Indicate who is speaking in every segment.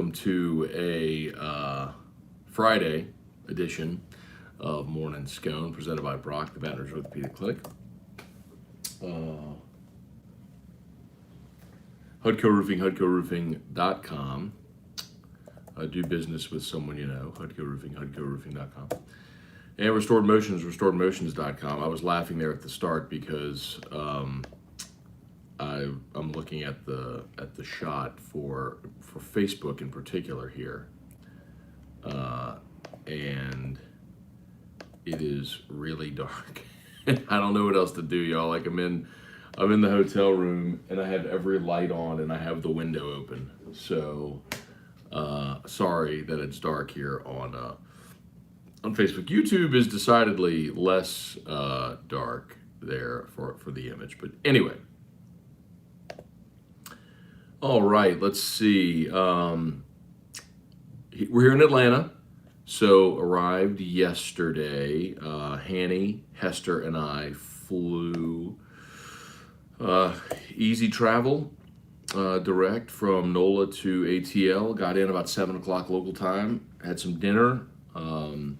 Speaker 1: Welcome to a Friday edition of Morning Scone, presented by Brock, the Baton Rouge Orthopedic Clinic. HUDCO Roofing, HUDCOroofing.com. Do business with someone you know, HUDCO Roofing, HUDCOroofing.com. And Restored Motions, RestoredMotions.com. I was laughing there at the start because I'm looking at the shot for Facebook in particular here, and it is really dark. I don't know what else to do, y'all. Like I'm in the hotel room and I have every light on and I have the window open. So sorry that it's dark here on Facebook. YouTube is decidedly less dark there for the image, but anyway. All right, let's see. We're here in Atlanta, so arrived yesterday. Hanny, Hester, and I flew easy travel direct from NOLA to ATL. Got in about 7 o'clock local time. Had some dinner and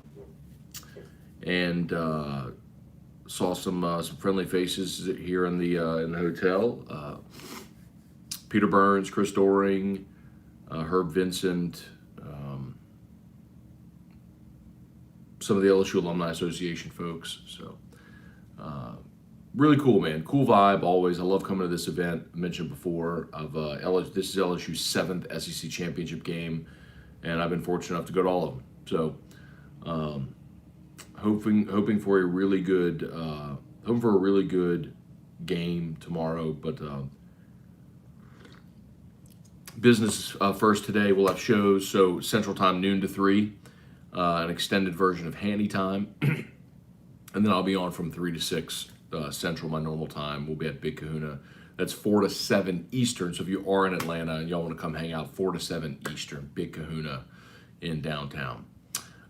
Speaker 1: saw some friendly faces here in the hotel. Peter Burns, Chris Doring, Herb Vincent, some of the LSU Alumni Association folks. So really cool, man. Cool vibe always. I love coming to this event. I mentioned before of this is LSU's 7th SEC championship game, and I've been fortunate enough to go to all of them. So hoping for a really good game tomorrow, but. Business first today. We'll have shows, so Central Time, noon to 3, an extended version of Hanny Time. And then I'll be on from 3 to 6 Central, my normal time. We'll be at Big Kahuna. That's 4 to 7 Eastern, so if you are in Atlanta and y'all want to come hang out, 4 to 7 Eastern, Big Kahuna in downtown.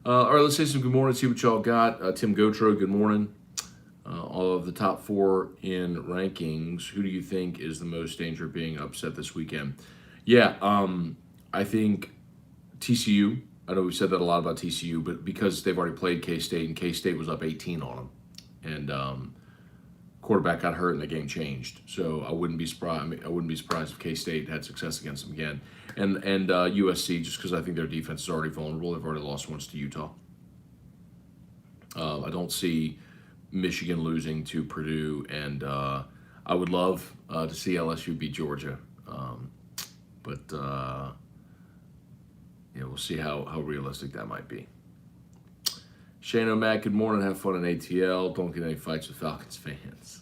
Speaker 1: All right, let's say some good morning, see what y'all got. Tim Gotro, good morning. All of the top 4 in rankings, who do you think is the most danger of being upset this weekend? Yeah, I think TCU. I know we've said that a lot about TCU, but because they've already played K-State, and K-State was up 18 on them, and quarterback got hurt and the game changed. So I wouldn't be surprised. I wouldn't be surprised if K-State had success against them again, and USC, just because I think their defense is already vulnerable. They've already lost once to Utah. I don't see Michigan losing to Purdue, and I would love to see LSU beat Georgia. But we'll see how realistic that might be. Shane O'Mac, good morning. Have fun in ATL. Don't get any fights with Falcons fans.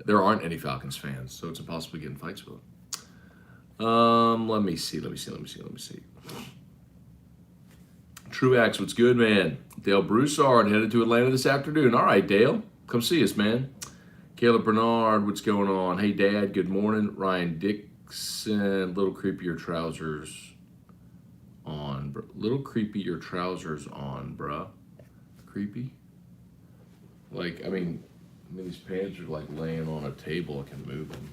Speaker 1: There aren't any Falcons fans, so it's impossible to get in fights with them. Let me see. Truax, what's good, man? Dale Broussard headed to Atlanta this afternoon. All right, Dale, come see us, man. Caleb Bernard, what's going on? Hey, Dad, good morning. Ryan Dixon, little creepy your trousers on, bro. Little creepy your trousers on, bruh. Creepy? Like, I mean these pants are like laying on a table. I can move them.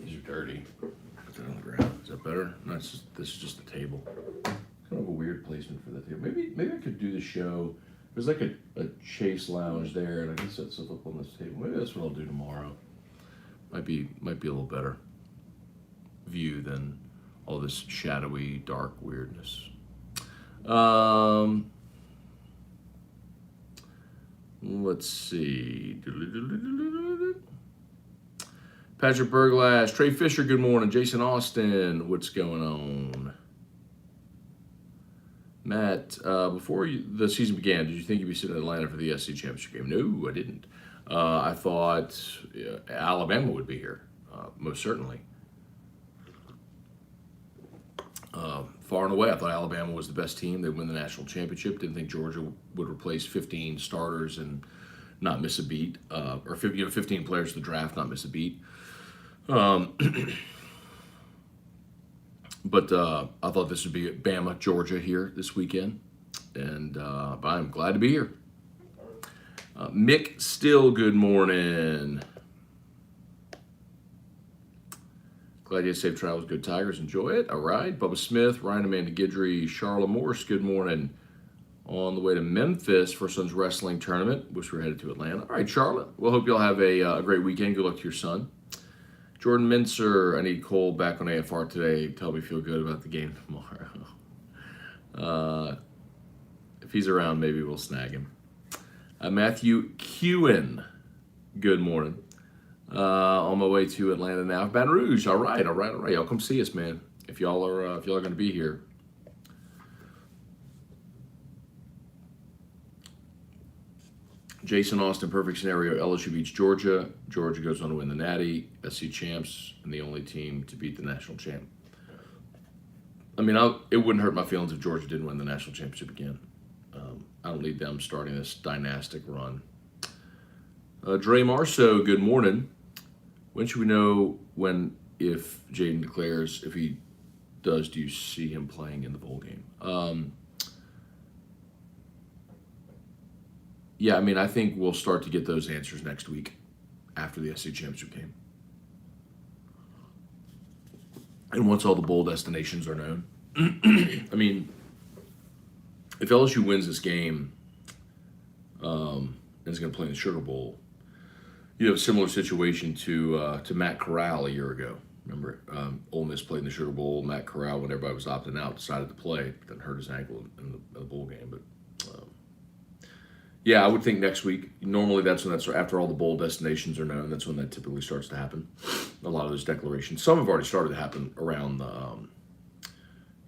Speaker 1: These are dirty. Put that on the ground. Is that better? No, this is just a table. Kind of a weird placement for the table. Maybe I could do the show. There's like a Chase lounge there, and I can set stuff up on this table. Maybe that's what I'll do tomorrow. Might be a little better view than all this shadowy, dark weirdness. Let's see. Patrick Berglash, Trey Fisher, good morning. Jason Austin, what's going on? Matt, before the season began, did you think you'd be sitting in Atlanta for the SC championship game? No, I didn't. I thought Alabama would be here, most certainly. Far and away, I thought Alabama was the best team. They'd win the national championship. Didn't think Georgia would replace 15 starters and not miss a beat, or 15 players to the draft, not miss a beat. But I thought this would be Bama, Georgia here this weekend, and I'm glad to be here. Mick Still, good morning. Glad you had safe travels. Good Tigers. Enjoy it. All right. Bubba Smith, Ryan Amanda Guidry, Charlotte Morse. Good morning. On the way to Memphis for Son's wrestling tournament. Wish we were headed to Atlanta. All right, Charlotte. Well, hope y'all have a great weekend. Good luck to your son. Jordan Mincer, I need Cole back on AFR today. Tell me feel good about the game tomorrow. If he's around, maybe we'll snag him. Matthew Kewen, good morning. On my way to Atlanta now. Baton Rouge, all right. Y'all come see us, man. If y'all are going to be here. Jason Austin, perfect scenario. LSU beats Georgia. Georgia goes on to win the Natty. SC champs and the only team to beat the national champ. I mean, it wouldn't hurt my feelings if Georgia didn't win the national championship again. I don't need them starting this dynastic run. Dre Marceau, good morning. When should we know if Jaden declares? If he does, do you see him playing in the bowl game? Yeah, I mean, I think we'll start to get those answers next week after the SC championship game. And once all the bowl destinations are known. I mean, if LSU wins this game and is going to play in the Sugar Bowl, you have a similar situation to Matt Corral a year ago. Remember, Ole Miss played in the Sugar Bowl. Matt Corral, when everybody was opting out, decided to play, but then hurt his ankle in the bowl game. But yeah, I would think next week. Normally, that's after all the bowl destinations are known. That's when that typically starts to happen. A lot of those declarations. Some have already started to happen around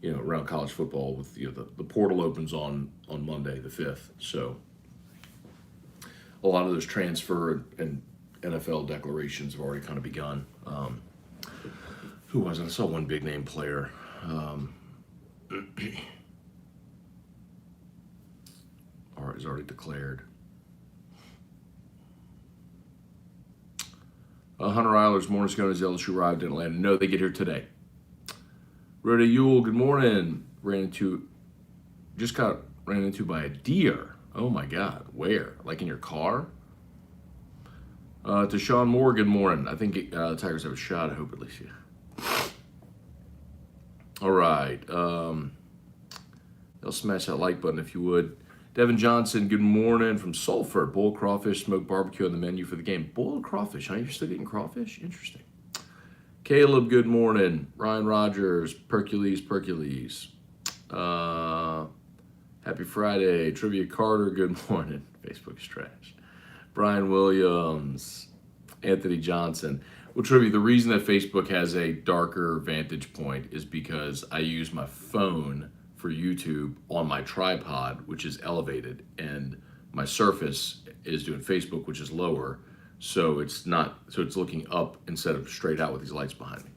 Speaker 1: around college football. With the portal opens on Monday the 5th. So a lot of those transfer and NFL declarations have already kind of begun. Who was it? I saw one big name player. Is already declared. Hunter Eilers, morning Scone, as LSU arrived in Atlanta. No, they get here today. Rhoda Ewell, good morning. Ran into by a deer. Oh my God, where? Like in your car? To Sean Moore, good morning. I think the Tigers have a shot. I hope at least. Yeah. All right. They'll smash that like button if you would. Devin Johnson, good morning from Sulphur. Boiled crawfish, smoked barbecue on the menu for the game. Boiled crawfish, huh? You're still getting crawfish? Interesting. Caleb, good morning. Ryan Rogers, Percules. Happy Friday. Trivia Carter, good morning. Facebook is trash. Brian Williams, Anthony Johnson. Well, Trivia, the reason that Facebook has a darker vantage point is because I use my phone for YouTube on my tripod, which is elevated, and my Surface is doing Facebook, which is lower, so it's looking up instead of straight out with these lights behind me.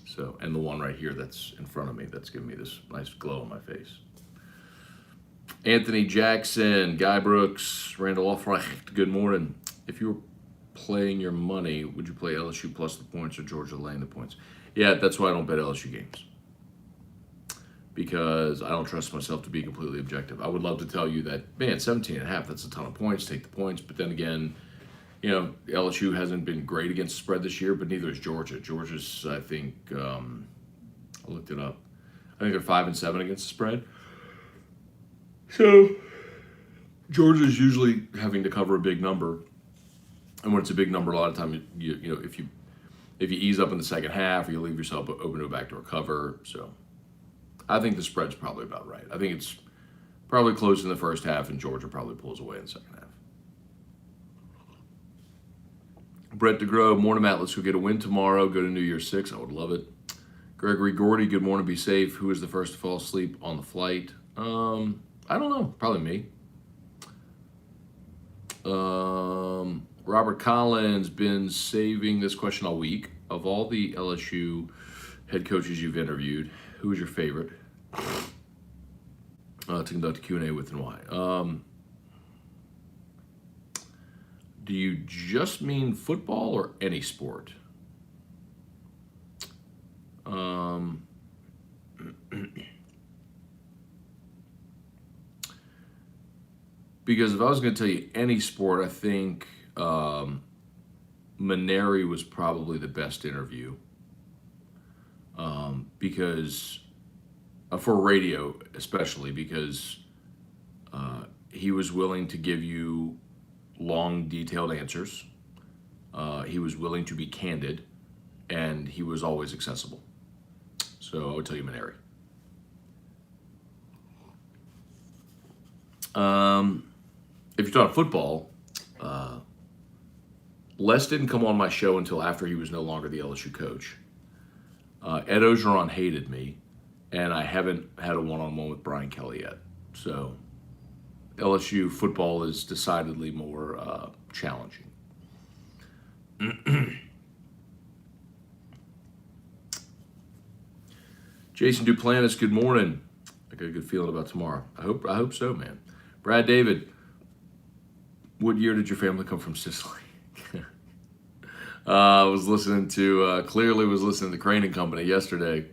Speaker 1: So, and the one right here that's in front of me, that's giving me this nice glow on my face. Anthony Jackson, Guy Brooks, Randall Alfrecht, good morning. If you were playing your money, would you play LSU plus the points or Georgia laying the points? Yeah, that's why I don't bet LSU games. Because I don't trust myself to be completely objective. I would love to tell you that, man, 17.5, that's a ton of points, take the points. But then again, LSU hasn't been great against the spread this year, but neither is Georgia. Georgia's, I think, I looked it up. I think they're 5-7 against the spread. So Georgia's usually having to cover a big number. And when it's a big number, a lot of times, if you ease up in the second half, or you leave yourself open to a backdoor cover. So I think the spread's probably about right. I think it's probably close in the first half, and Georgia probably pulls away in the second half. Brett DeGrow, morning, Matt. Let's go get a win tomorrow. Go to New Year's 6. I would love it. Gregory Gordy, good morning. Be safe. Who is the first to fall asleep on the flight? I don't know. Probably me. Robert Collins, been saving this question all week. Of all the LSU head coaches you've interviewed, who is your favorite to conduct a Q&A with, and why? Do you just mean football or any sport? Because if I was going to tell you any sport, I think Maneri was probably the best interview. because for radio especially, because he was willing to give you long, detailed answers. He was willing to be candid, and he was always accessible. So I would tell you Maneri. If you're talking football, Les didn't come on my show until after he was no longer the LSU coach. Ed Ogeron hated me, and I haven't had a one-on-one with Brian Kelly yet. So LSU football is decidedly more challenging. Jason Duplantis, good morning. I got a good feeling about tomorrow. I hope so, man. Brad David, what year did your family come from Sicily? I was listening to, clearly was listening to Crane and Company yesterday.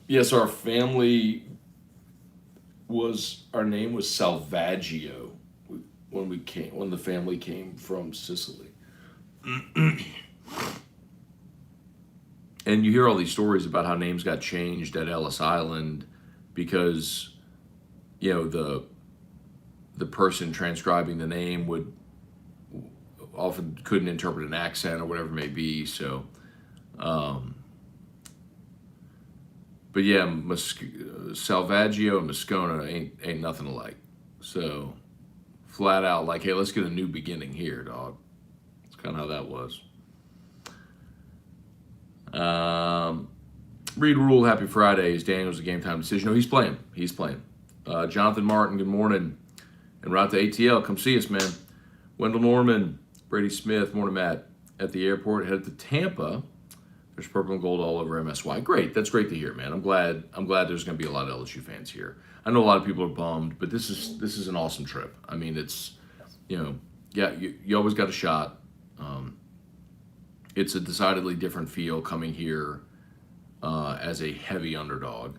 Speaker 1: Yes, our family our name was Salvaggio when the family came from Sicily. And you hear all these stories about how names got changed at Ellis Island because, the person transcribing the name often couldn't interpret an accent or whatever it may be. So, but yeah, Salvaggio and Scone ain't nothing alike. So, flat out, like, hey, let's get a new beginning here, dog. That's kind of how that was. Reed Rule, happy Friday. Is Daniels a game time decision? No, he's playing. Jonathan Martin, good morning. En route to ATL, come see us, man. Wendell Norman, Brady Smith, morning, Matt. At the airport, headed to Tampa. There's purple and gold all over MSY. Great, that's great to hear, man. I'm glad there's going to be a lot of LSU fans here. I know a lot of people are bummed, but this is an awesome trip. I mean, it's, you always got a shot. It's a decidedly different feel coming here as a heavy underdog.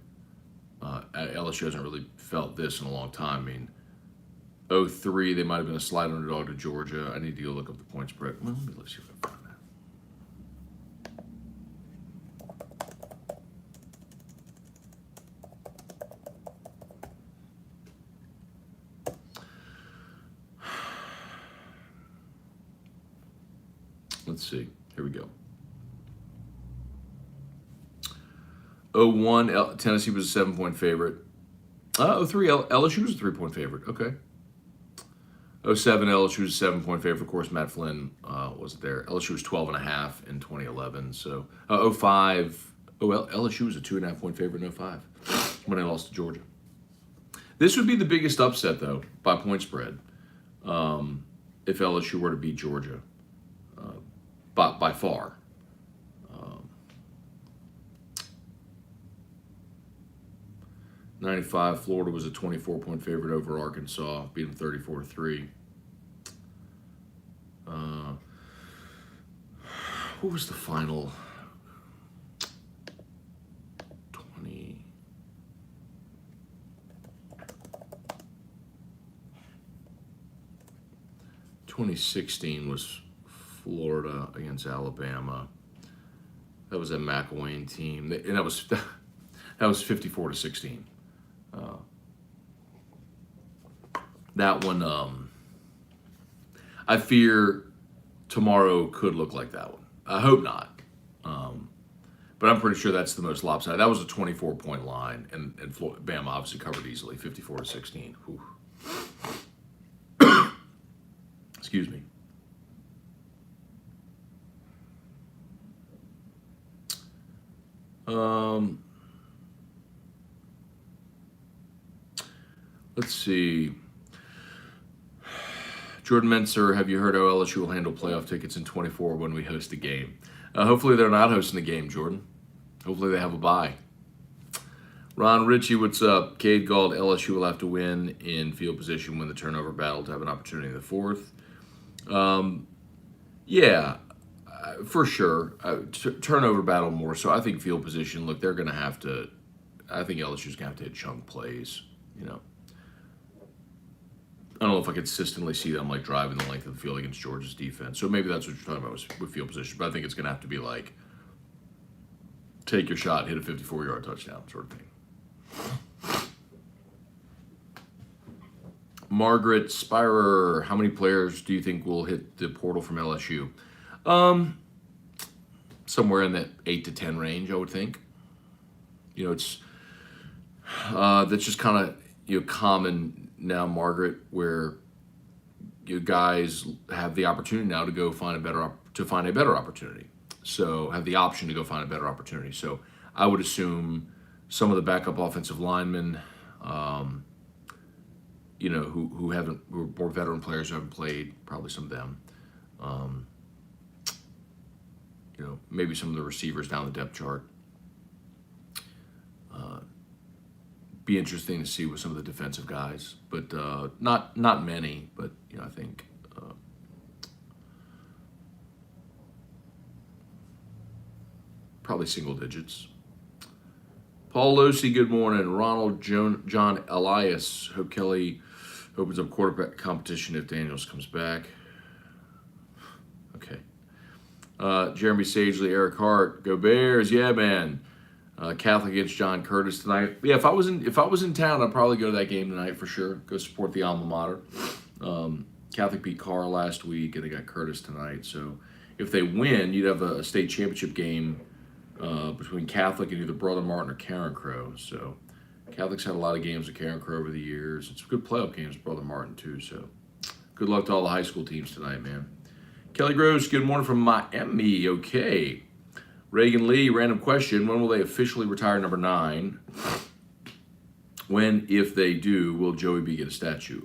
Speaker 1: LSU hasn't really felt this in a long time. I mean, 03, they might have been a slight underdog to Georgia. I need to go look up the point spread. Well, let me see if I can find that. Let's see. Here we go. 01, Tennessee was a 7-point favorite. 03, LSU was a 3-point favorite. Okay. 07, LSU was a 7-point favorite. Of course, Matt Flynn wasn't there. LSU was 12.5 in 2011. So 05, LSU was a 2.5-point favorite in 05 when they lost to Georgia. This would be the biggest upset, though, by point spread, if LSU were to beat Georgia, by far. 95, Florida was a 24-point favorite over Arkansas, beat them 34-3. What was the final? 2016 was Florida against Alabama. That was a McElwain team, and that was 54-16. That one, I fear tomorrow could look like that one. I hope not. But I'm pretty sure that's the most lopsided. That was a 24-point line, and Bama obviously covered easily, 54-16. Excuse me. Let's see. Jordan Menser, have you heard how LSU will handle playoff tickets in 24 when we host a game? Hopefully they're not hosting the game, Jordan. Hopefully they have a bye. Ron Ritchie, what's up? Cade Galt, LSU will have to win in field position, win the turnover battle to have an opportunity in the fourth. Yeah, for sure. Turnover battle more so. I think field position, look, they're going to have to, I think LSU's going to have to hit chunk plays, I don't know if I consistently see them driving the length of the field against Georgia's defense. So maybe that's what you're talking about with field position. But I think it's going to have to be take your shot, hit a 54-yard touchdown sort of thing. Margaret Spirer, how many players do you think will hit the portal from LSU? Somewhere in that 8 to 10 range, I would think. It's that's just kind of common now, Margaret, where you guys have the opportunity now to go find a better opportunity. So have the option to go find a better opportunity. So I would assume some of the backup offensive linemen, who are more veteran players who haven't played, probably some of them. Maybe some of the receivers down the depth chart. Be interesting to see with some of the defensive guys, but not many. But I think probably single digits. Paul Losi, good morning. Ronald John Elias, hope Kelly opens up quarterback competition if Daniels comes back. Okay. Jeremy Sagely, Eric Hart, go Bears, yeah, man. Catholic against John Curtis tonight. Yeah, if I was in town, I'd probably go to that game tonight for sure. Go support the alma mater. Catholic beat Carr last week, and they got Curtis tonight. So if they win, you'd have a state championship game between Catholic and either Brother Martin or Karen Crow. So Catholic's had a lot of games with Karen Crow over the years. It's good playoff games with Brother Martin too. So good luck to all the high school teams tonight, man. Kelly Gross, good morning from Miami. Okay. Reagan Lee, random question. When will they officially retire number 9? When, if they do, will Joey B get a statue?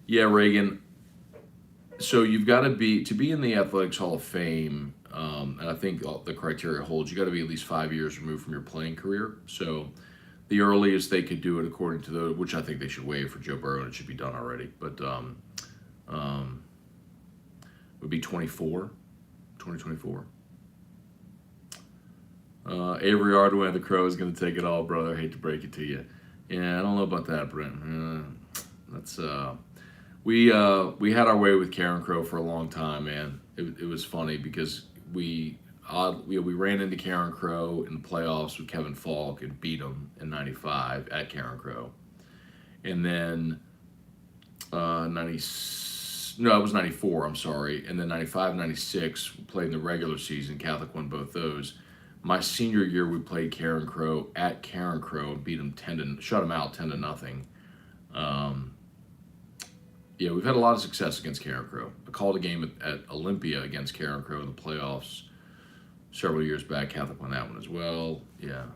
Speaker 1: Yeah, Reagan. So you've got to be in the Athletics Hall of Fame, and I think the criteria holds. You got to be at least 5 years removed from your playing career. So the earliest they could do it, according to which I think they should waive for Joe Burrow, and it should be done already. But would be 2024. Avery Ardway, the Crow, is going to take it all, brother. I hate to break it to you. Yeah, I don't know about that, Brent. We had our way with Karen Crow for a long time, man. It was funny because we ran into Karen Crow in the playoffs with Kevin Falk and beat him in '95 at Karen Crow, and then it was '94. I'm sorry, and then '95, '96 we played in the regular season. Catholic won both those. My senior year, we played Karen Crow at Karen Crow and beat them shut them out 10-0. Yeah, we've had a lot of success against Karen Crow. I called a game at Olympia against Karen Crow in the playoffs several years back. Catholic won that one as well. Yeah,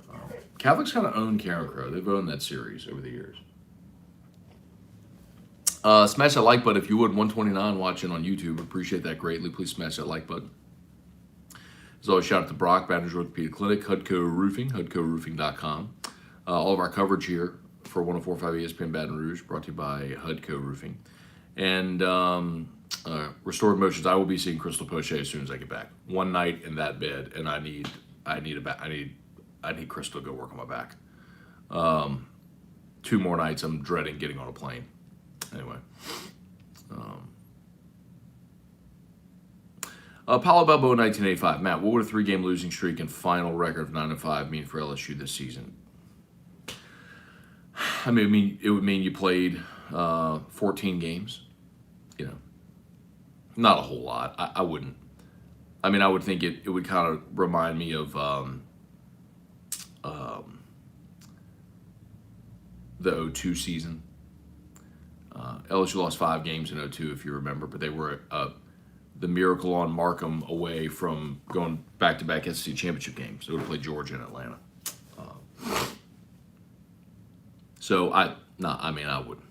Speaker 1: Catholic's kind of owned Karen Crow. They've owned that series over the years. Smash that like button if you would. 129 watching on YouTube. Appreciate that greatly. Please smash that like button. As always, shout out to Brock, Baton Rouge Orthopedic Clinic, Hudco Roofing, HudcoRoofing.com. All of our coverage here for 104.5 ESPN Baton Rouge, brought to you by Hudco Roofing. And Restored Motions, I will be seeing Crystal Poche as soon as I get back. One night in that bed, and I need Crystal to go work on my back. 2 more nights, I'm dreading getting on a plane. Anyway. Paulo Balboa, 1985. Matt, what would a 3-game losing streak and final record of 9-5 mean for LSU this season? I mean, it would mean you played 14 games. Not a whole lot. I wouldn't. I mean, I would think it would kind of remind me of the 02 season. LSU lost 5 games in 02, if you remember, but they were the Miracle on Markham away from going back-to-back SEC championship games. They would have played Georgia and Atlanta. So I wouldn't.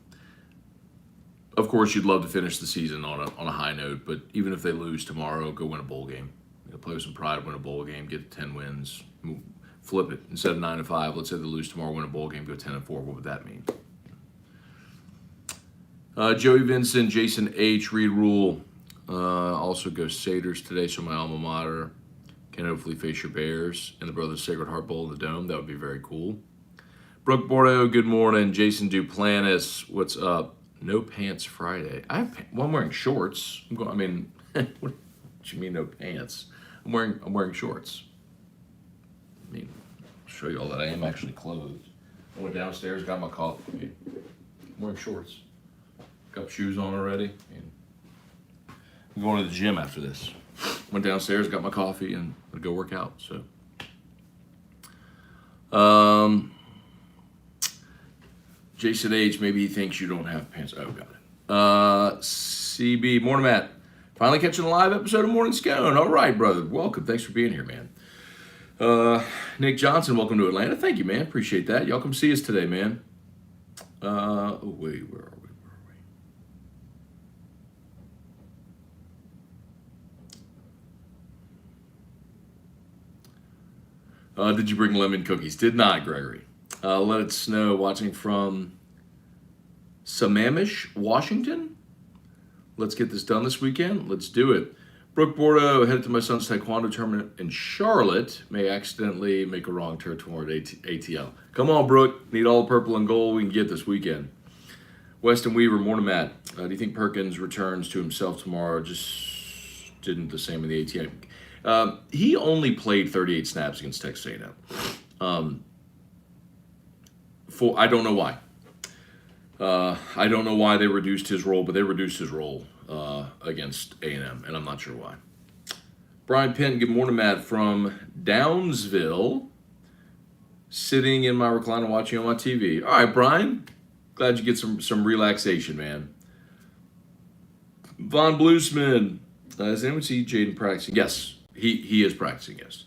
Speaker 1: Of course, you'd love to finish the season on a high note, but even if they lose tomorrow, go win a bowl game. Play with some pride, win a bowl game, get to 10 wins, flip it. Instead of 9-5, let's say they lose tomorrow, win a bowl game, go 10-4. What would that mean? Joey Vincent, Jason H, Reed Rule. Also go Satyrs today, so my alma mater can hopefully face your Bears in the Brothers Sacred Heart Bowl in the Dome. That would be very cool. Brooke Bordeaux, good morning. Jason Duplantis, what's up? No pants Friday. I'm wearing shorts. What do you mean no pants? I'm wearing shorts. show you all that I am actually clothed. I went downstairs, got my coffee. I'm wearing shorts. Got shoes on already. I'm going to the gym after this. Went downstairs, got my coffee, and I'll go work out. So, Jason H, maybe he thinks you don't have pants. Oh, got it. CB, morning, Matt. Finally catching a live episode of Morning Scone. All right, brother. Welcome. Thanks for being here, man. Nick Johnson, welcome to Atlanta. Thank you, man. Appreciate that. Y'all come see us today, man. Oh, wait, where are we? Did you bring lemon cookies? Did not, Gregory. Let It Snow, watching from Sammamish, Washington. Let's get this done this weekend. Let's do it. Brooke Bordeaux, headed to my son's taekwondo tournament in Charlotte. May accidentally make a wrong turn toward ATL. Come on, Brooke. Need all the purple and gold we can get this weekend. Weston Weaver, morning, Matt. Do you think Perkins returns to himself tomorrow? Just didn't the same in the ATL. He only played 38 snaps against Texas A&M. I don't know why. I don't know why they reduced his role, but they reduced his role against A&M, and I'm not sure why. Brian Penn, good morning, Matt, from Downsville, sitting in my recliner watching on my TV. All right, Brian, glad you get some relaxation, man. Von Bluesman, does anyone see Jaden practicing? Yes, he is practicing, yes.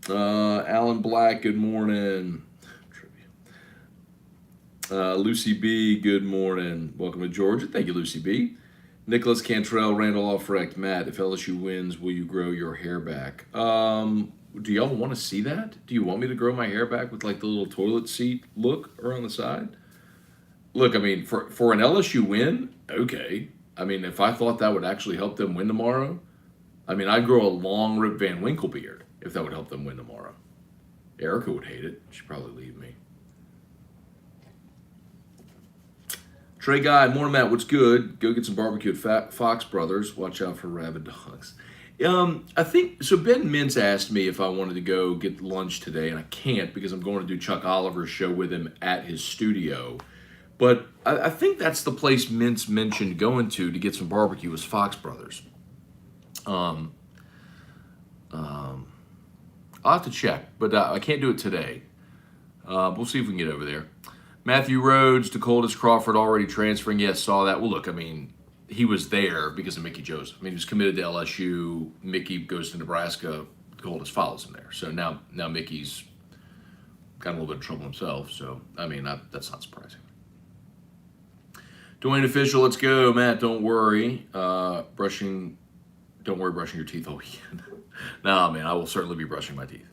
Speaker 1: Alan Black, good morning. Lucy B, good morning. Welcome to Georgia. Thank you, Lucy B. Nicholas Cantrell, Randall Offrecht, Matt, if LSU wins, will you grow your hair back? Do y'all want to see that? Do you want me to grow my hair back with like the little toilet seat look around the side? Look, I mean, for an LSU win, okay. I mean, if I thought that would actually help them win tomorrow, I mean, I'd grow a long Rip Van Winkle beard if that would help them win tomorrow. Erica would hate it. She'd probably leave me. Trey Guy, morning, Matt. What's good? Go get some barbecue at Fox Brothers. Watch out for rabid dogs. I think so. Ben Mintz asked me if I wanted to go get lunch today, and I can't because I'm going to do Chuck Oliver's show with him at his studio. But I think that's the place Mintz mentioned going to get some barbecue was Fox Brothers. I'll have to check, but I can't do it today. We'll see if we can get over there. Matthew Rhodes, Dakotas Crawford already transferring. Yes, saw that. Well, look, I mean, he was there because of Mickey Joseph. I mean, he was committed to LSU. Mickey goes to Nebraska. Dakotas follows him there. So now Mickey's got a little bit of trouble himself. So, I mean, that's not surprising. Dwayne Official, let's go. Matt, don't worry. Brushing your teeth all weekend. No, man, I will certainly be brushing my teeth.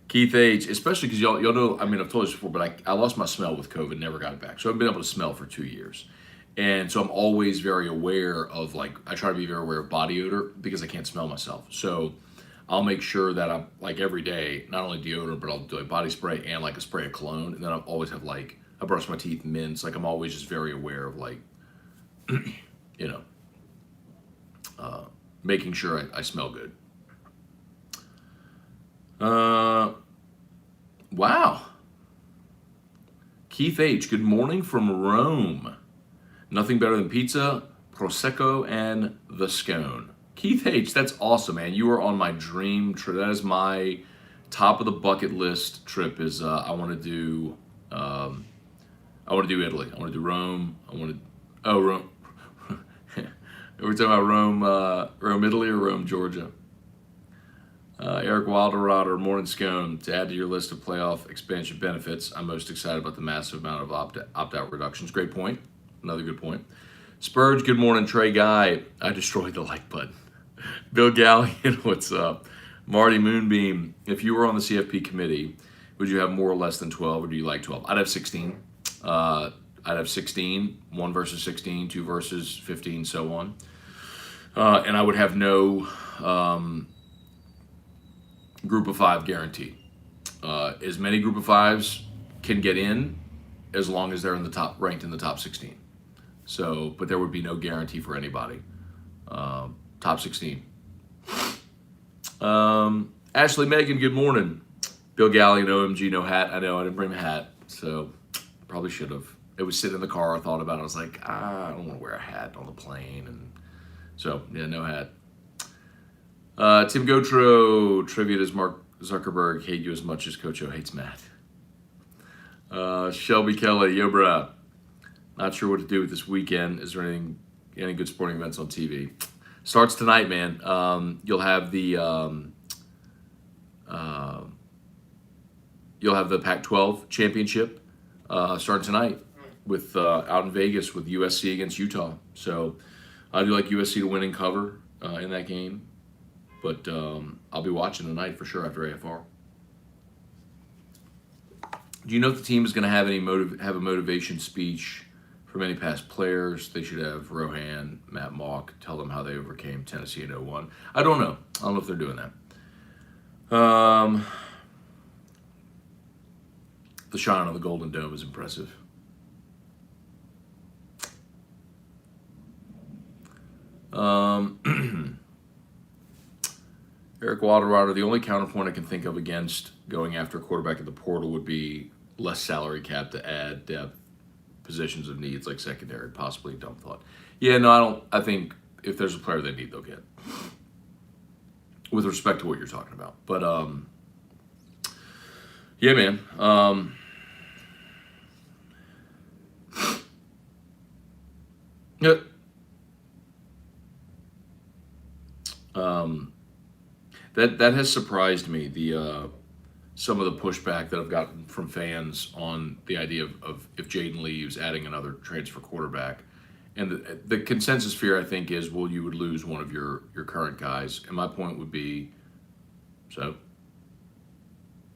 Speaker 1: Keith H, especially because y'all know, I mean, I've told you this before, but I lost my smell with COVID, never got it back. So I've been able to smell for 2 years. And so I'm always very aware of, like, I try to be very aware of body odor because I can't smell myself. So I'll make sure that I'm, like, every day, not only deodorant, but I'll do like body spray and like a spray of cologne. And then I'll always have, like, I brush my teeth, mints. Like, I'm always just very aware of, like, you know, making sure I smell good. Wow. Keith H, good morning from Rome. Nothing better than pizza, Prosecco, and the Scone. Keith H, that's awesome, man. You are on my dream trip. That is my top of the bucket list trip is I want to do Italy. I want to do Rome. Rome. Are we talking about Rome, Italy, or Rome, Georgia? Eric Wilderotter, Morning Scone, to add to your list of playoff expansion benefits, I'm most excited about the massive amount of opt-out reductions. Great point. Another good point. Spurge, good morning. Trey Guy, I destroyed the like button. Bill Gallion, what's up? Marty Moonbeam, if you were on the CFP committee, would you have more or less than 12, or do you like 12? I'd have 16. I'd have 16, 1 versus 16, 2 versus 15, so on. And I would have no group of 5 guarantee. As many group of 5s can get in as long as they're in the top, ranked in the top 16. So, but there would be no guarantee for anybody. Top 16. Ashley Megan, good morning. Bill Gallion, OMG, no hat. I know I didn't bring my hat, so probably should have. It was sitting in the car. I thought about it. I was like, I don't want to wear a hat on the plane, and so yeah, no hat. Tim Gotro, trivia: does Mark Zuckerberg hate you as much as Coach O hates Matt? Shelby Kelly, yo, bruh. Not sure what to do with this weekend. Is there any good sporting events on TV? Starts tonight, man. You'll have the Pac-12 championship starting tonight with out in Vegas with USC against Utah. So I do like USC to win and cover in that game, but I'll be watching tonight for sure after AFR. Do you know if the team is going to have a motivation speech from any past players? They should have Rohan, Matt Mock, tell them how they overcame Tennessee in 01. I don't know. I don't know if they're doing that. The shine on the Golden Dome is impressive. Eric Wilderwater, the only counterpoint I can think of against going after a quarterback at the portal would be less salary cap to add depth, positions of needs like secondary, possibly a dumb thought. Yeah, no, I don't. I think if there's a player they need, they'll get. With respect to what you're talking about. But, yeah, man. Yeah. That has surprised me, some of the pushback that I've gotten from fans on the idea of if Jaden leaves, adding another transfer quarterback. And the consensus fear, I think, is, well, you would lose one of your current guys. And my point would be, so,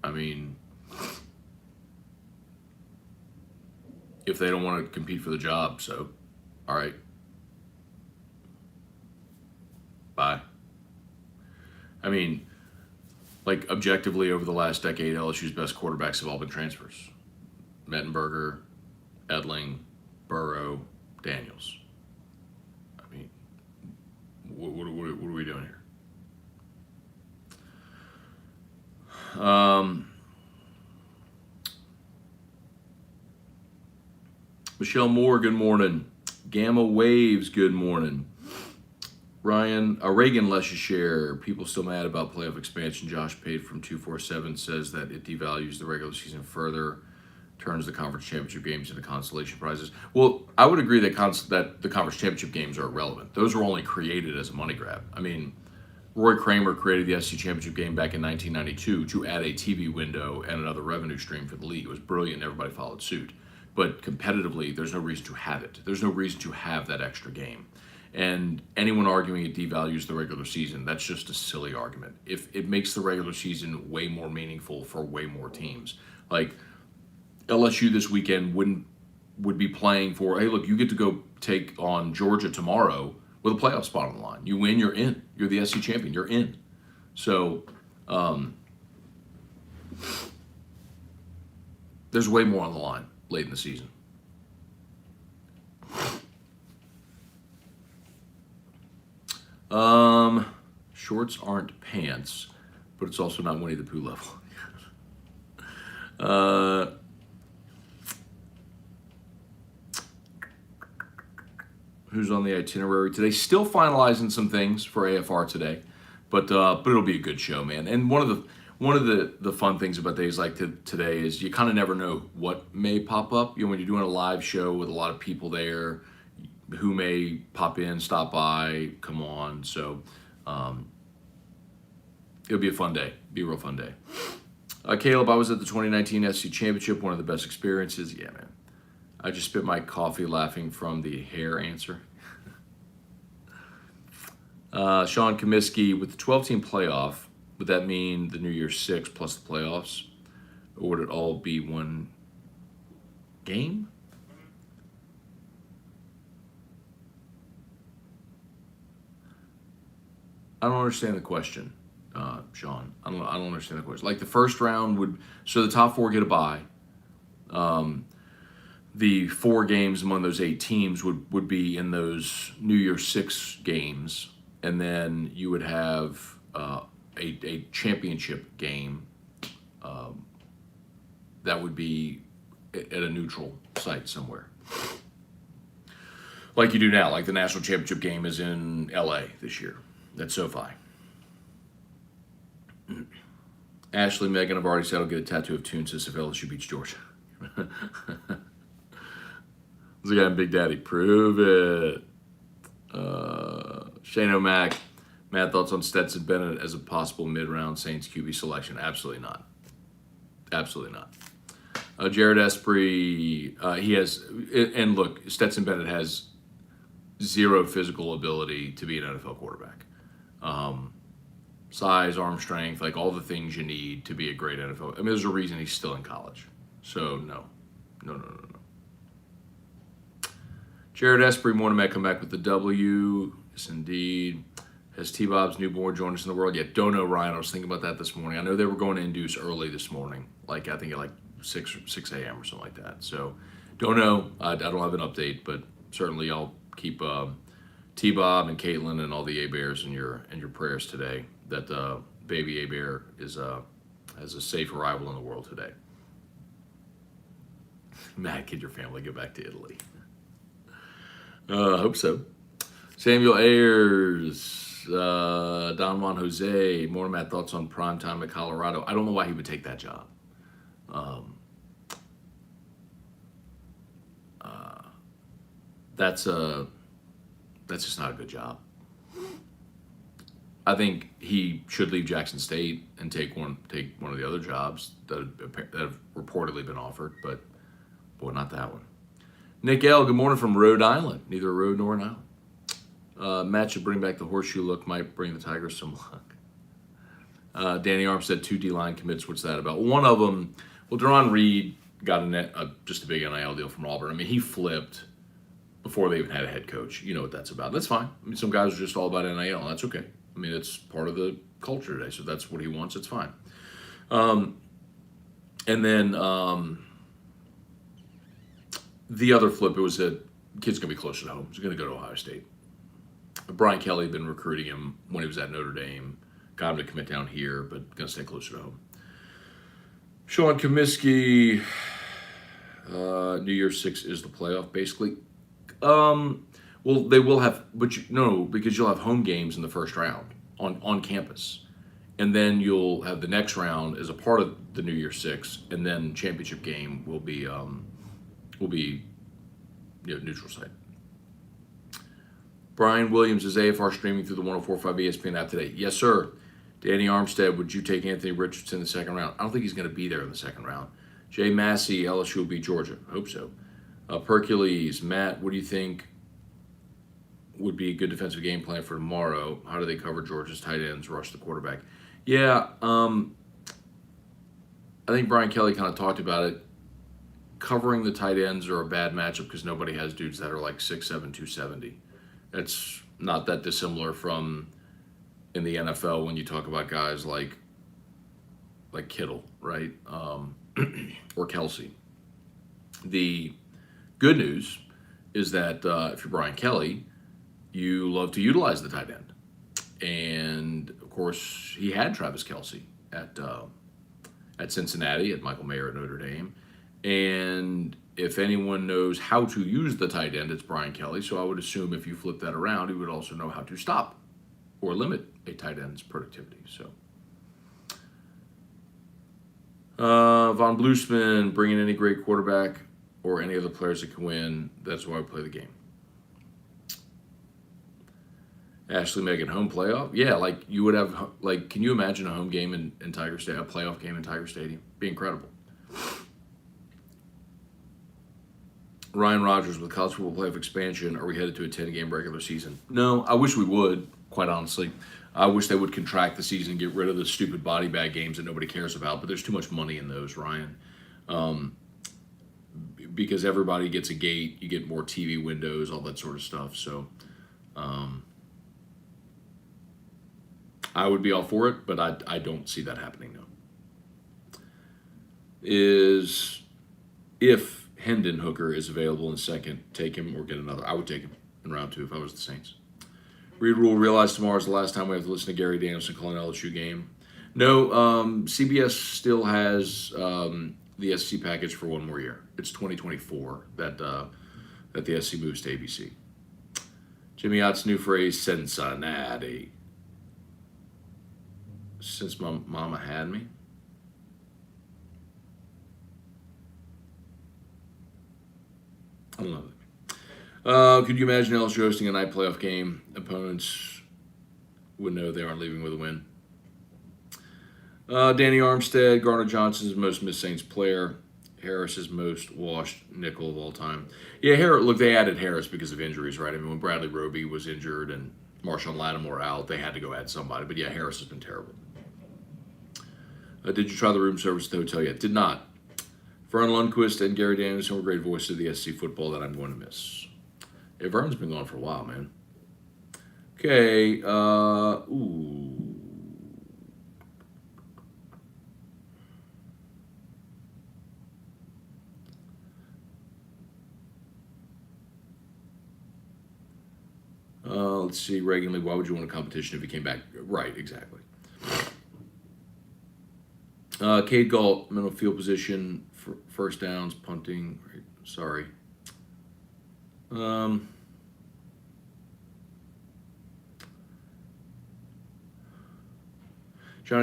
Speaker 1: I mean, if they don't want to compete for the job, so, all right, bye. I mean, like, objectively, over the last decade, LSU's best quarterbacks have all been transfers. Mettenberger, Edling, Burrow, Daniels. I mean, what are we doing here? Michelle Moore, good morning. Gamma Waves, good morning. Reagan Leschere, people still mad about playoff expansion. Josh Pate from 247 says that it devalues the regular season further, turns the conference championship games into consolation prizes. Well, I would agree that the conference championship games are irrelevant. Those were only created as a money grab. I mean, Roy Kramer created the SC championship game back in 1992 to add a TV window and another revenue stream for the league. It was brilliant. Everybody followed suit. But competitively, there's no reason to have it. There's no reason to have that extra game. And anyone arguing it devalues the regular season, that's just a silly argument. If it makes the regular season way more meaningful for way more teams. Like, LSU this weekend would be playing for, hey, look, you get to go take on Georgia tomorrow with a playoff spot on the line. You win, you're in. You're the SC champion, you're in. So, there's way more on the line late in the season. Shorts aren't pants, but it's also not Winnie the Pooh level. Who's on the itinerary today? Still finalizing some things for AFR today, but it'll be a good show, man. And one of the fun things about days like today is you kind of never know what may pop up. You know, when you're doing a live show with a lot of people there, who may pop in, stop by, come on. So it'll be a fun day. Be a real fun day. Caleb, I was at the 2019 SC Championship, one of the best experiences. Yeah, man. I just spit my coffee laughing from the hair answer. Sean Comiskey, with the 12-team playoff, would that mean the New Year's 6 plus the playoffs? Or would it all be one game? I don't understand the question, Sean. I don't understand the question. Like, the first round so the top 4 get a bye. The 4 games among those 8 teams would be in those New Year's 6 games, and then you would have a championship game that would be at a neutral site somewhere. Like you do now, like the national championship game is in LA this year. That's SoFi. Ashley, Megan, I've already said I'll get a tattoo of Toonsis if LSU beats Georgia. There's a guy in Big Daddy. Prove it. Shane O'Mac. Matt, thoughts on Stetson Bennett as a possible mid-round Saints QB selection? Absolutely not. Absolutely not. Jared Esprit, he has, and look, Stetson Bennett has zero physical ability to be an NFL quarterback. Size, arm strength, like all the things you need to be a great NFL. I mean, there's a reason he's still in college. So, no. Jared Esprit, Mortimer, come back with the W. Yes, indeed. Has T-Bob's newborn joined us in the world yet? Don't know, Ryan. I was thinking about that this morning. I know they were going to induce early this morning, like I think at 6 a.m. or something like that. So, don't know. I don't have an update, but certainly I'll keep T-Bob and Caitlin and all the A-Bears in your prayers today. That baby A-Bear has a safe arrival in the world today. Matt, can your family get back to Italy? I hope so. Samuel Ayers, Don Juan Jose, more Matt, thoughts on prime time at Colorado. I don't know why he would take that job. That's just not a good job. I think he should leave Jackson State and take one of the other jobs that have reportedly been offered, but boy, not that one. Nick L, good morning from Rhode Island. Neither a road nor an island. Matt should bring back the horseshoe look, might bring the Tigers some luck. Danny Armstead, 2 D-line commits. What's that about? One of them, well, Deron Reed got just a big NIL deal from Auburn. I mean, he flipped before they even had a head coach. You know what that's about. That's fine. I mean, some guys are just all about NIL, and that's okay. I mean, it's part of the culture today, so that's what he wants. It's fine. And then the other flip, it was that kid's going to be closer to home. He's going to go to Ohio State. Brian Kelly had been recruiting him when he was at Notre Dame. Got him to commit down here, but going to stay closer to home. Sean Comiskey, New Year's 6 is the playoff, basically. Well, they will have, but because you'll have home games in the first round on campus. And then you'll have the next round as a part of the New Year's 6, and then championship game will be neutral site. Brian Williams is AFR streaming through the 104.5 ESPN app today. Yes, sir. Danny Armstead, would you take Anthony Richardson in the second round? I don't think he's going to be there in the second round. Jay Massey, LSU will beat Georgia. I hope so. Percules, Matt, what do you think would be a good defensive game plan for tomorrow? How do they cover Georgia's tight ends, rush the quarterback? Yeah, I think Brian Kelly kind of talked about it. Covering the tight ends are a bad matchup because nobody has dudes that are like 6'7", 270. That's not that dissimilar from in the NFL when you talk about guys like Kittle, right? Or Kelsey. The good news is that if you're Brian Kelly, you love to utilize the tight end. And, of course, he had Travis Kelsey at Cincinnati, at Michael Mayer at Notre Dame. And if anyone knows how to use the tight end, it's Brian Kelly. So I would assume if you flip that around, he would also know how to stop or limit a tight end's productivity. So, Von Bluesman, bring in any great quarterback or any other players that can win. That's why I play the game. Ashley Megan, home playoff? Yeah, like you would have, like, can you imagine a home game in Tiger Stadium, a playoff game in Tiger Stadium? Be incredible. Ryan Rogers, with college football playoff expansion, are we headed to a 10-game regular season? No, I wish we would, quite honestly. I wish they would contract the season and get rid of the stupid body bag games that nobody cares about, but there's too much money in those, Ryan. Because everybody gets a gate, you get more TV windows, all that sort of stuff. So I would be all for it, but I don't see that happening, no. If Hendon Hooker is available in second, take him or get another. I would take him in round 2 if I was the Saints. Reed Rule, realize tomorrow is the last time we have to listen to Gary Danielson calling an LSU game. No, CBS still has the SEC package for one more year. It's 2024 that the SEC moves to ABC. Jimmy Ott's new phrase, Cincinnati. Since my mama had me. I don't know. Could you imagine LSU hosting a night playoff game? Opponents would know they aren't leaving with a win. Danny Armstead, Garner Johnson's most missed Saints player. Harris's most washed nickel of all time. Yeah, look, they added Harris because of injuries, right? I mean, when Bradley Roby was injured and Marshawn Lattimore out, they had to go add somebody. But yeah, Harris has been terrible. Did you try the room service at the hotel yet? Did not. Vern Lundquist and Gary Danielson were great voices of the SC football that I'm going to miss. Yeah, Vern's been gone for a while, man. Okay. Let's see. Regularly, why would you want a competition if you came back? Right, exactly. Cade Galt, middle field position, for first downs, punting. Right, sorry. Johnny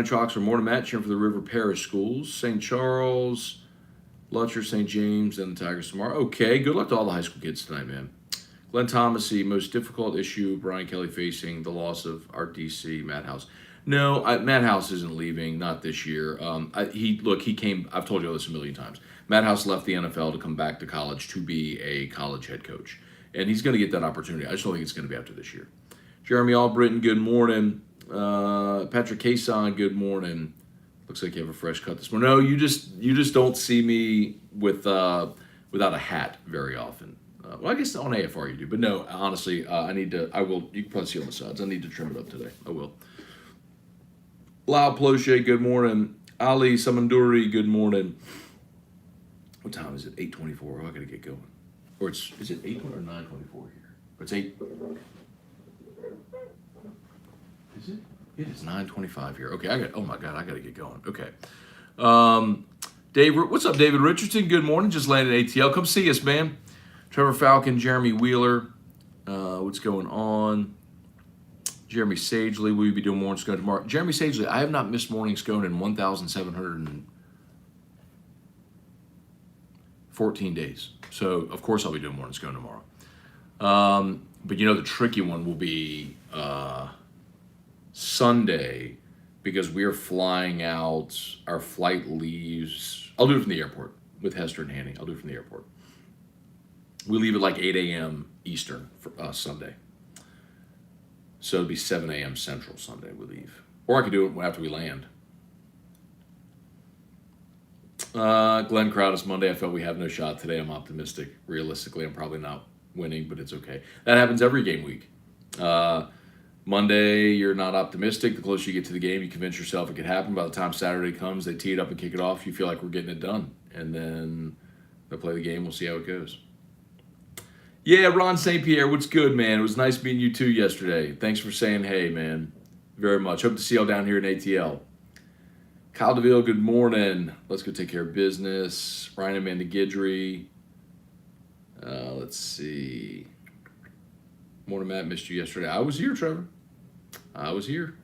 Speaker 1: Chalks or Morton Matt cheering for the River Parish schools. St. Charles, Lutcher, St. James, and the Tigers tomorrow. Okay, good luck to all the high school kids tonight, man. Glenn Thomas, the most difficult issue Brian Kelly facing, the loss of our DC, Matt House. No, Matt House isn't leaving, not this year. He came, I've told you this a million times. Matt House left the NFL to come back to college to be a college head coach. And he's going to get that opportunity. I just don't think it's going to be after this year. Jeremy Albritton, good morning. Patrick Cason, good morning. Looks like you have a fresh cut this morning. No, you just don't see me without a hat very often. Well, I guess on AFR you do, but no, honestly, I will. You can probably see on the sides. I need to trim it up today. I will. Lau Ploche, good morning. Ali Samanduri, good morning. What time is it? 8:24. Oh, I gotta get going. Or is it 8:20 or 9:24 here? Or it's 8. Is it? It is 9:25 here. Okay, oh my God, I gotta get going. Okay. Dave, what's up, David Richardson? Good morning. Just landed ATL. Come see us, man. Trevor Falcon, Jeremy Wheeler. What's going on? Jeremy Sagely, will you be doing Morning Scone tomorrow? Jeremy Sagely, I have not missed Morning Scone in 1,714 days. So, of course, I'll be doing Morning Scone tomorrow. But the tricky one will be Sunday because we are flying out. Our flight leaves. I'll do it from the airport with Hester and Hanny. I'll do it from the airport. We leave at like 8 a.m. Eastern for Sunday. So it'd be 7 a.m. Central Sunday we leave. Or I could do it after we land. Glenn Crowdis, Monday, I felt we have no shot. Today I'm optimistic. Realistically, I'm probably not winning, but it's okay. That happens every game week. Monday, you're not optimistic. The closer you get to the game, you convince yourself it could happen. By the time Saturday comes, they tee it up and kick it off. You feel like we're getting it done. And then they play the game. We'll see how it goes. Yeah, Ron St. Pierre, what's good, man? It was nice meeting you too yesterday. Thanks for saying hey, man. Very much. Hope to see y'all down here in ATL. Kyle DeVille, good morning. Let's go take care of business. Ryan Amanda Guidry. Let's see. Morning, Matt. Missed you yesterday. I was here, Trevor. I was here.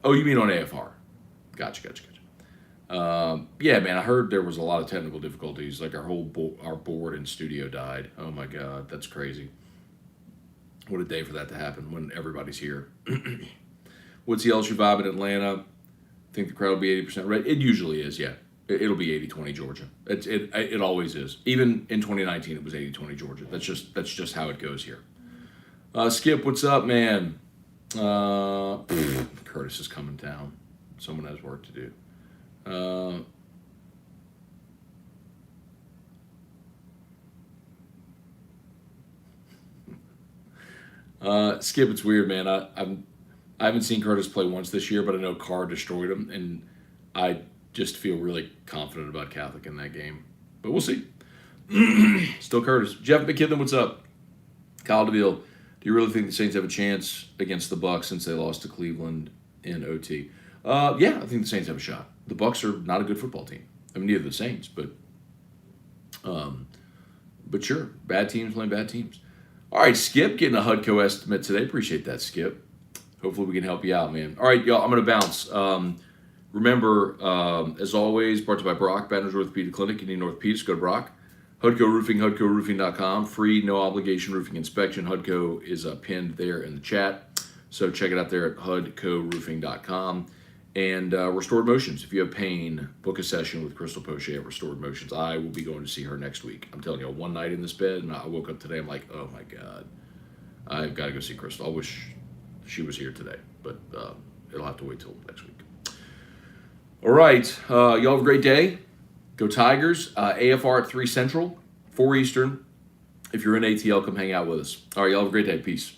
Speaker 1: Oh, you mean on AFR? Gotcha. Yeah, man, I heard there was a lot of technical difficulties. Like our board and studio died. Oh my God, that's crazy. What a day for that to happen when everybody's here. What's the LSU vibe in Atlanta? Think the crowd will be 80% red? It usually is, yeah. It'll be 80-20 Georgia. It always is. Even in 2019, it was 80-20 Georgia. That's just how it goes here. Skip, what's up, man? Curtis is coming down. Someone has work to do. Skip, it's weird, man. I haven't seen Curtis play once this year, but I know Carr destroyed him, and I just feel really confident about Catholic in that game. But we'll see. Still Curtis. Jeff McKinnon, what's up? Kyle DeVille, do you really think the Saints have a chance against the Bucs since they lost to Cleveland in OT? Yeah, I think the Saints have a shot. The Bucks are not a good football team. I mean, neither the Saints, but sure, bad teams playing bad teams. All right, Skip, getting a HUDCO estimate today. Appreciate that, Skip. Hopefully we can help you out, man. All right, y'all, I'm going to bounce. Remember, as always, brought to you by Brock, Baton Rouge Orthopedic Clinic. You need an orthopedist, go to Brock. HUDCO Roofing, HUDCOroofing.com. Free, no obligation roofing inspection. HUDCO is pinned there in the chat. So check it out there at HUDCOroofing.com. And Restored Motions. If you have pain, book a session with Crystal Poche at Restored Motions. I will be going to see her next week. I'm telling you, one night in this bed, and I woke up today, I'm like, oh my God. I've got to go see Crystal. I wish she was here today, but it'll have to wait till next week. All right. Y'all have a great day. Go Tigers. AFR at 3 Central, 4 Eastern. If you're in ATL, come hang out with us. All right. Y'all have a great day. Peace.